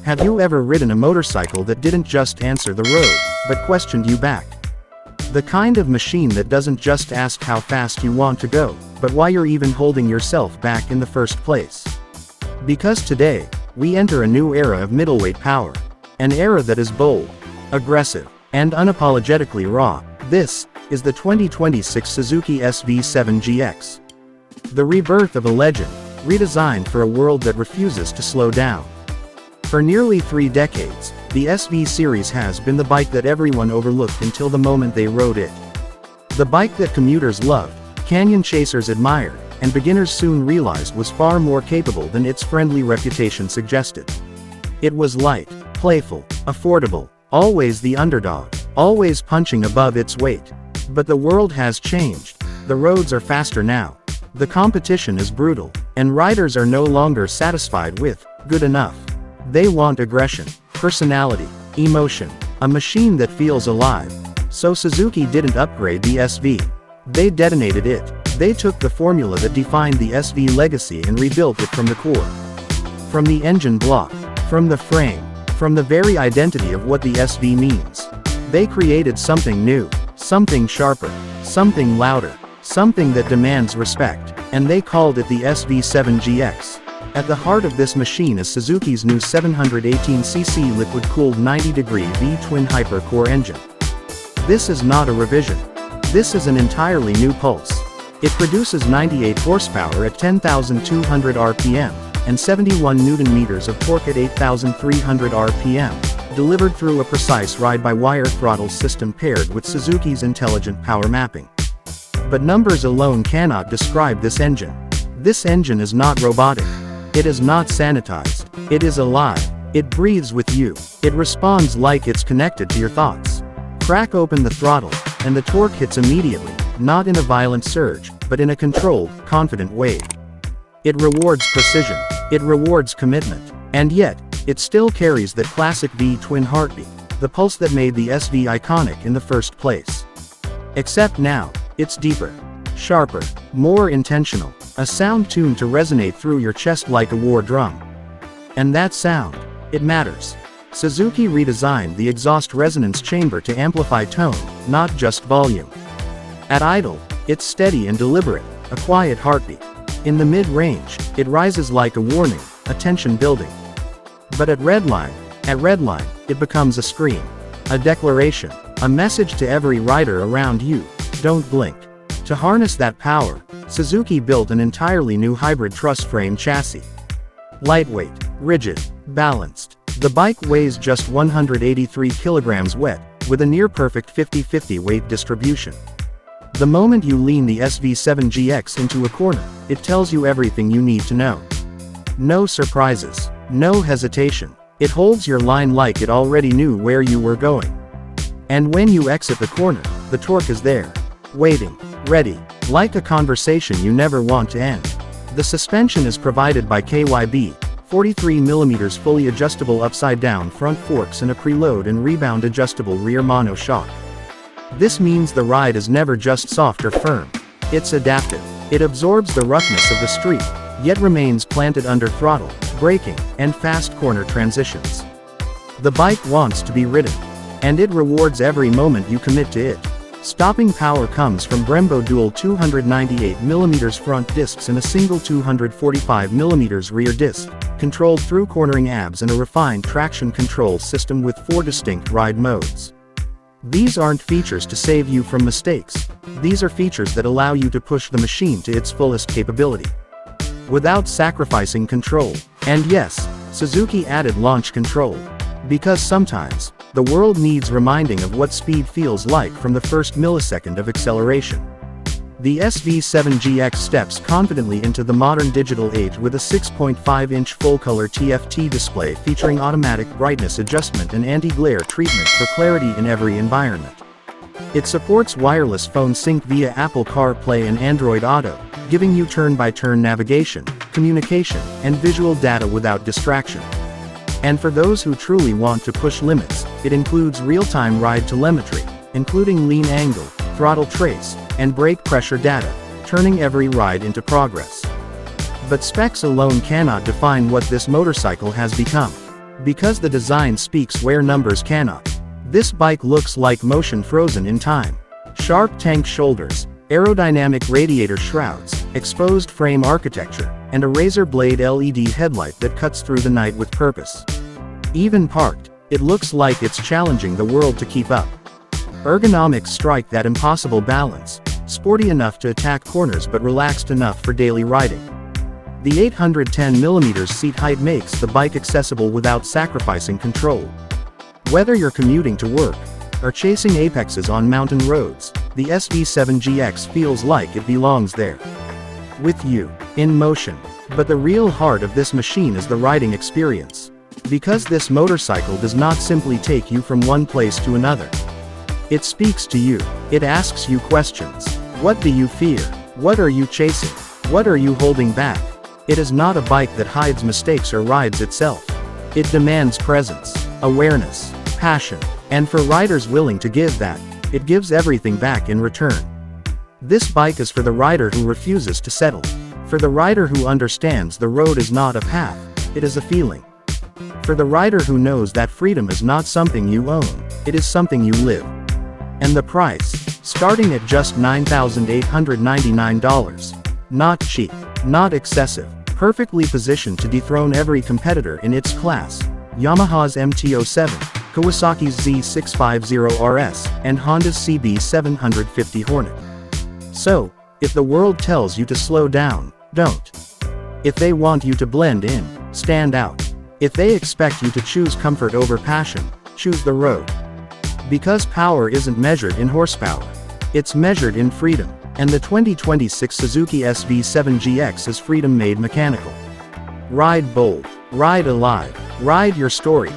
Have you ever ridden a motorcycle that didn't just answer the road, but questioned you back? The kind of machine that doesn't just ask how fast you want to go, but why you're even holding yourself back in the first place. Because today, we enter a new era of middleweight power. An era that is bold, aggressive, and unapologetically raw. This is the 2026 Suzuki SV-7GX. The rebirth of a legend, redesigned for a world that refuses to slow down. For nearly 3 decades, the SV series has been the bike that everyone overlooked until the moment they rode it. The bike that commuters loved, canyon chasers admired, and beginners soon realized was far more capable than its friendly reputation suggested. It was light, playful, affordable, always the underdog, always punching above its weight. But the world has changed. The roads are faster now. The competition is brutal, and riders are no longer satisfied with good enough. They want aggression, personality, emotion, a machine that feels alive. So Suzuki didn't upgrade the SV. They detonated it. They took the formula that defined the SV legacy and rebuilt it from the core. From the engine block, from the frame, from the very identity of what the SV means. They created something new, something sharper, something louder, something that demands respect, and they called it the SV-7GX. At the heart of this machine is Suzuki's new 718cc liquid-cooled 90-degree V-Twin HyperCore engine. This is not a revision. This is an entirely new pulse. It produces 98 horsepower at 10,200 RPM, and 71 Nm of torque at 8,300 RPM, delivered through a precise ride-by-wire throttle system paired with Suzuki's intelligent power mapping. But numbers alone cannot describe this engine. This engine is not robotic. It is not sanitized. It is alive. It breathes with you. It responds like it's connected to your thoughts. Crack open the throttle, and the torque hits immediately, not in a violent surge, but in a controlled, confident wave. It rewards precision. It rewards commitment. And yet, it still carries that classic V-twin heartbeat, the pulse that made the SV iconic in the first place. Except now, it's deeper, sharper, more intentional, a sound tuned to resonate through your chest like a war drum. And that sound, it matters. Suzuki redesigned the exhaust resonance chamber to amplify tone, not just volume. At idle, it's steady and deliberate, a quiet heartbeat. In the mid-range, it rises like a warning, a tension building. But at redline, it becomes a scream, a declaration, a message to every rider around you: don't blink. To harness that power, Suzuki built an entirely new hybrid truss frame chassis. Lightweight, rigid, balanced. The bike weighs just 183 kilograms wet, with a near-perfect 50-50 weight distribution. The moment you lean the SV-7GX into a corner, it tells you everything you need to know. No surprises, no hesitation. It holds your line like it already knew where you were going. And when you exit the corner, the torque is there, waiting, ready, like a conversation you never want to end. The suspension is provided by KYB, 43mm fully adjustable upside-down front forks and a preload and rebound adjustable rear monoshock. This means the ride is never just soft or firm. It's adaptive. It absorbs the roughness of the street, yet remains planted under throttle, braking, and fast corner transitions. The bike wants to be ridden, and it rewards every moment you commit to it. Stopping power comes from Brembo dual 298mm front discs and a single 245mm rear disc, controlled through cornering abs and a refined traction control system with 4 distinct ride modes. These aren't features to save you from mistakes. These are features that allow you to push the machine to its fullest capability, without sacrificing control. And yes, Suzuki added launch control. Because sometimes, the world needs reminding of what speed feels like from the first millisecond of acceleration. The SV-7GX steps confidently into the modern digital age with a 6.5-inch full-color TFT display featuring automatic brightness adjustment and anti-glare treatment for clarity in every environment. It supports wireless phone sync via Apple CarPlay and Android Auto, giving you turn-by-turn navigation, communication, and visual data without distraction. And for those who truly want to push limits, it includes real-time ride telemetry, including lean angle, throttle trace, and brake pressure data, turning every ride into progress. But specs alone cannot define what this motorcycle has become. Because the design speaks where numbers cannot. This bike looks like motion frozen in time. Sharp tank shoulders, aerodynamic radiator shrouds, exposed frame architecture, and a razor blade LED headlight that cuts through the night with purpose. Even parked, it looks like it's challenging the world to keep up. Ergonomics strike that impossible balance, sporty enough to attack corners but relaxed enough for daily riding. The 810mm seat height makes the bike accessible without sacrificing control. Whether you're commuting to work, or chasing apexes on mountain roads, the SV-7GX feels like it belongs there. With you, in motion. But the real heart of this machine is the riding experience. Because this motorcycle does not simply take you from one place to another. It speaks to you. It asks you questions. What do you fear? What are you chasing? What are you holding back? It is not a bike that hides mistakes or rides itself. It demands presence, awareness, passion. And for riders willing to give that, it gives everything back in return. This bike is for the rider who refuses to settle. For the rider who understands the road is not a path, it is a feeling. For the rider who knows that freedom is not something you own, it is something you live. And the price, starting at just $9,899. Not cheap, not excessive, perfectly positioned to dethrone every competitor in its class. Yamaha's MT-07, Kawasaki's Z650RS, and Honda's CB750 Hornet. So, if the world tells you to slow down, don't. If they want you to blend in, stand out. If they expect you to choose comfort over passion, choose the road. Because power isn't measured in horsepower. It's measured in freedom. And the 2026 Suzuki SV-7GX is freedom made mechanical. Ride bold. Ride alive. Ride your story.